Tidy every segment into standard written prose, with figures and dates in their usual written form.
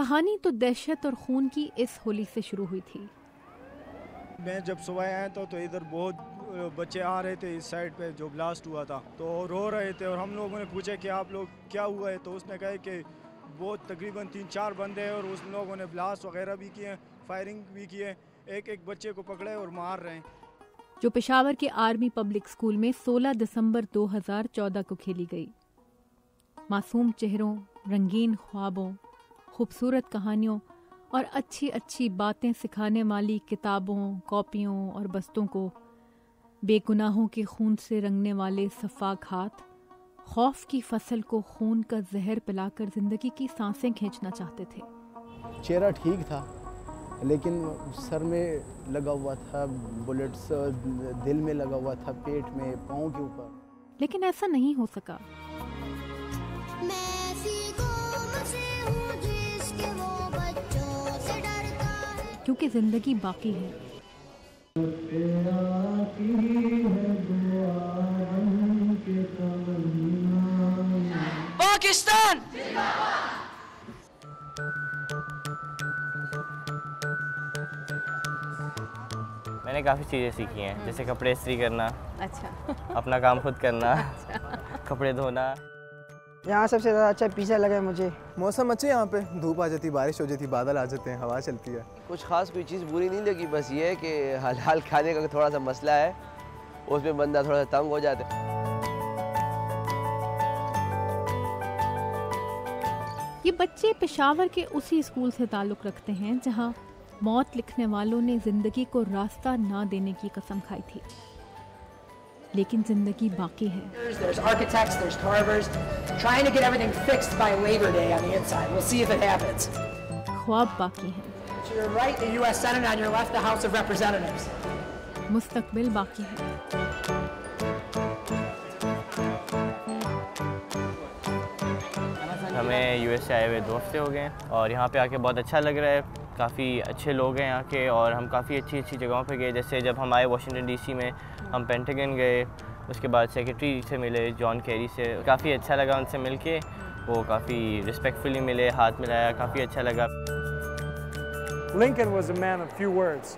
कहानी तो दहशत और खून की इस होली से शुरू हुई थी। मैं जब सुबह आया तो इधर बहुत बच्चे आ रहे थे इस साइड पे जो ब्लास्ट हुआ था, तो रो रहे थे और हम लोगों ने पूछा कि आप लोग क्या हुआ है, तो उसने कहा कि वो तकरीबन 3-4 बंदे हैं और उस लोगों ने ब्लास्ट वगैरह भी किए, फायरिंग भी किए, एक बच्चे को पकड़े और मार रहे हैं। जो पेशावर के आर्मी पब्लिक स्कूल में 16 दिसंबर 2014 को खेली गई। मासूम चेहरों, रंगीन ख्वाबों, खूबसूरत कहानियों और अच्छी अच्छी बातें सिखाने वाली किताबों, कॉपियों और बस्तों को बेगुनाहों के खून से रंगने वाले सफाक हाथ खौफ की फसल को खून का जहर पिलाकर जिंदगी की सांसें खींचना चाहते थे। चेहरा ठीक था लेकिन सर में लगा हुआ था बुलेट्स, दिल में लगा हुआ था, पेट में, पाँव के ऊपर। लेकिन ऐसा नहीं हो सका। क्योंकि जिंदगी बाकी है। पाकिस्तान! मैंने काफ़ी चीज़ें सीखी हैं, जैसे कपड़े इस्त्री करना। अच्छा। अपना काम खुद करना। अच्छा। कपड़े धोना। यहाँ सबसे ज़्यादा अच्छा पिज़्ज़ा लगा है मुझे। मौसम अच्छे यहाँ पे, धूप आ जाती, बारिश हो जाती, बादल आ जाते हैं, हवा चलती है। कुछ खास कोई चीज़ बुरी नहीं लगी, बस ये है कि हलाल खाने का थोड़ा सा मसला है, उसमें बंदा थोड़ा सा तंग हो जाता है। ये बच्चे पेशावर के उसी स्कूल से ताल्लुक़ रखते हैं जहाँ मौत लिखने वालों ने जिंदगी को रास्ता ना देने की कसम खाई थी। लेकिन जिंदगी बाकी है। There's architects, there's carvers, trying to get everything fixed by Labor Day on the inside. We'll see if it happens. ख्वाब बाकी हैं। To your right, the U.S. Senate, on your left, the House of Representatives. मुस्तकबिल बाकी है। हमें US से आए हुए 2 हफ्ते हो गए और यहाँ पे आके बहुत अच्छा लग रहा है। काफ़ी अच्छे लोग हैं यहाँ के और हम काफ़ी अच्छी अच्छी जगहों पे गए। जैसे जब हम आए वाशिंगटन डीसी में, हम पेंटागन गए, उसके बाद सेक्रेटरी से मिले, जॉन कैरी से। काफ़ी अच्छा लगा उनसे मिल के, वो काफ़ी रिस्पेक्टफुली मिले, हाथ मिलाया, काफ़ी अच्छा लगा। Lincoln was a man of few words.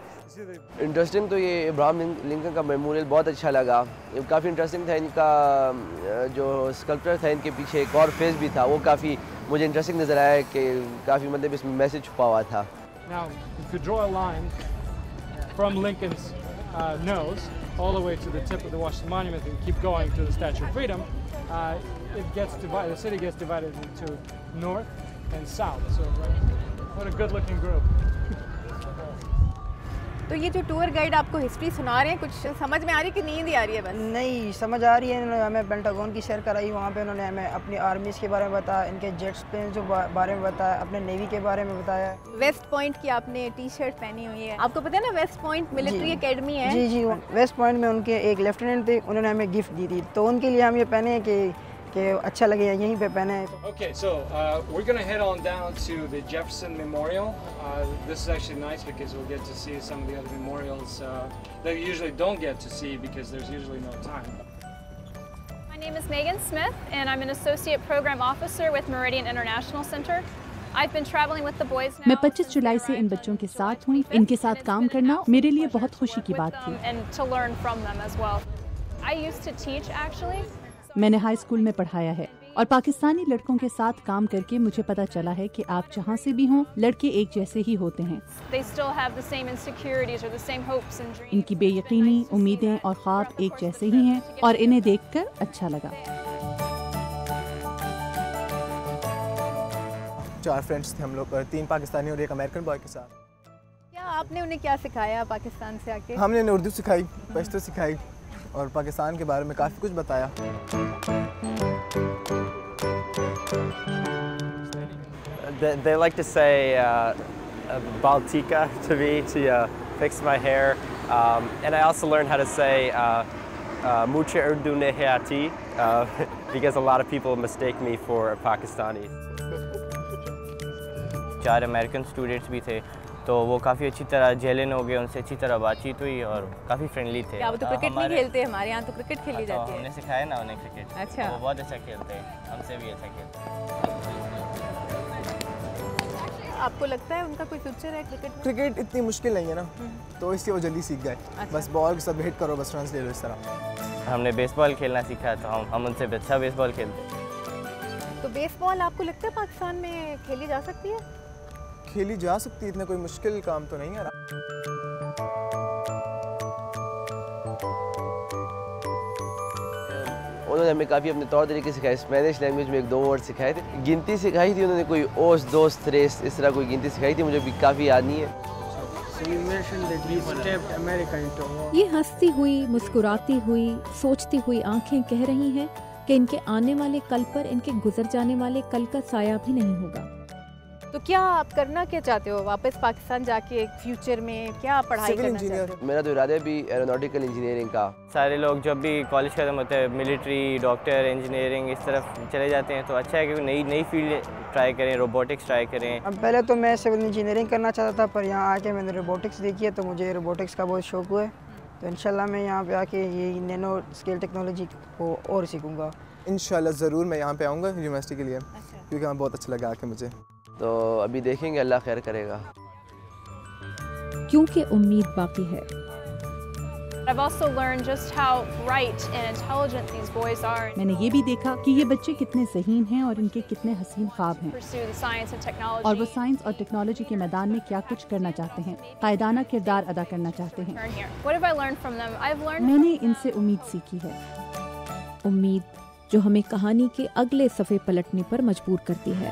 Interesting तो ये इब्राहिम लिंकन का मेमोरियल बहुत अच्छा लगा। काफ़ी इंटरेस्टिंग था। इनका जो स्कल्पचर था इनके पीछे एक और फेस भी था, वो काफ़ी मुझे इंटरेस्टिंग नज़र आया कि काफ़ी मतलब इसमें मैसेज छुपा हुआ था। Now, if you draw a line from Lincoln's nose all the way to the tip of the Washington Monument and keep going to the Statue of Freedom, it gets divided. The city gets divided into north and south. So, what a good-looking group. तो ये जो tour guide आपको history सुना रहे हैं, कुछ समझ में आ रही है कि नींद ही आ रही है? बस नहीं समझ आ रही है। इन्होंने हमें पेंटागन की सैर कराई, वहाँ पे उन्होंने हमें अपनी आर्मीज़ के बारे में बताया, इनके जेट्स प्लेन जो बारे में बताया, अपने नेवी के बारे में बताया। वेस्ट पॉइंट की आपने टी-शर्ट पहनी हुई है, आपको पता है ना वेस्ट पॉइंट मिलिट्री एकेडमी है? जी जी, वेस्ट पॉइंट में उनके एक लेफ्टिनेंट थे, उन्होंने हमें गिफ्ट दी थी, तो उनके लिए हम ये पहने हैं कि अच्छा लगे यहीं पे पहने। Okay, so we're going to head on down to the Jefferson Memorial. This is actually nice because we'll get to see some of the other memorials that you usually don't get to see because there's usually no time. My name is Megan Smith and I'm an associate program officer with Meridian International Center. I've been traveling with the boys now. मैं 25 जुलाई से इन बच्चों के साथ हूँ। इनके साथ काम करना मेरे लिए बहुत खुशी की बात थी। And to learn from them as well. I used to teach actually. मैंने हाई स्कूल में पढ़ाया है और पाकिस्तानी लड़कों के साथ काम करके मुझे पता चला है कि आप जहाँ से भी हों, लड़के एक जैसे ही होते हैं। They still have the same insecurities or the same hopes and dreams. इनकी बेयकीनी, उम्मीदें और ख्वाब एक जैसे ही हैं और इन्हें देखकर अच्छा लगा। 4 फ्रेंड्स थे हम लोग, 3 पाकिस्तानी और 1 अमेरिकन बॉय के साथ। क्या आपने उन्हें क्या सिखाया पाकिस्तान से आके? हमने उन्हें उर्दू सिखाई, पश्तो सिखाई और पाकिस्तान के बारे में काफ़ी कुछ बताया। They like to say Baltika to me to fix my hair, and I also learned how to say Mucha Urdu Nehati because a lot of people mistake me for a Pakistani. 4 American students भी थे, तो वो काफ़ी अच्छी तरह जेलन हो गए, उनसे अच्छी तरह बातचीत हुई और काफ़ी फ्रेंडली थे। क्या वो तो क्रिकेट नहीं खेलते? हमारे यहाँ तो क्रिकेट खेली जाती है। हमने सिखाया ना उन्हें क्रिकेट। अच्छा। वो बहुत अच्छा खेलते हैं, हमसे भी अच्छा खेलते हैं। आपको लगता है उनका कोई फ्यूचर है क्रिकेट में? क्रिकेट इतनी मुश्किल नहीं है ना, तो इसलिए वो जल्दी सीख गए। बस बॉल के साथ हिट करो, बस रन ले लो इस तरह। हमने बेसबॉल खेलना सीखा तो हम उनसे अच्छा बेसबॉल खेलते। तो बेसबॉल आपको लगता है पाकिस्तान में खेली जा सकती है? खेली जा सकती है, इतना कोई मुश्किल काम तो नहीं है। उन्होंने हमें काफ़ी अपने तौर तरीके सिखाए। स्पेनिश लैंग्वेज में 1-2 वर्ड सिखाए थे। गिनती सिखाई थी उन्होंने, कोई ओस, दोस्त, त्रेस, इस तरह कोई गिनती सिखाई थी, मुझे भी काफ़ी याद नहीं है। ये हंसती हुई, मुस्कुराती हुई, सोचती हुई आंखें कह रही हैं कि इनके आने वाले कल पर इनके गुजर जाने वाले कल का साया भी नहीं होगा। तो क्या आप करना क्या चाहते हो? वापस पाकिस्तान जाके फ्यूचर में क्या पढ़ाई करना चाहते हो? मेरा तो इरादा है भी एरोनॉटिकल इंजीनियरिंग का। सारे लोग जब भी कॉलेज खत्म होता है मिलिट्री, डॉक्टर, इंजीनियरिंग इस तरफ चले जाते हैं, तो अच्छा है कि नई फील्ड ट्राई करें, रोबोटिक्स ट्राई करें। अब पहले तो मैं सिविल इंजीनियरिंग करना चाहता था, पर यहाँ आके मैंने रोबोटिक्स देखी है, तो मुझे रोबोटिक्स का बहुत शौक हुआ है। तो इंशाल्लाह मैं यहाँ पे आके ये नैनो स्केल टेक्नोलॉजी को और सीखूँगा। इंशाल्लाह ज़रूर मैं यहाँ पे आऊँगा यूनिवर्सिटी के लिए, क्योंकि यहाँ बहुत अच्छा लगा आके मुझे। तो अभी देखेंगे, अल्लाह खैर करेगा। क्योंकि उम्मीद बाकी है। I've also learned just how bright and intelligent these boys are. मैंने ये भी देखा कि ये बच्चे कितने ज़हीन हैं और इनके कितने हसीन ख्वाब हैं। Pursue the science and technology. और वो साइंस और टेक्नोलॉजी के मैदान में क्या कुछ करना चाहते हैं, कायदाना किरदार अदा करना चाहते हैं। Learn here. What have I learned from them? I've learned. मैंने इनसे उम्मीद सीखी है, उम्मीद जो हमें कहानी के अगले सफ़े पलटने पर मजबूर करती है।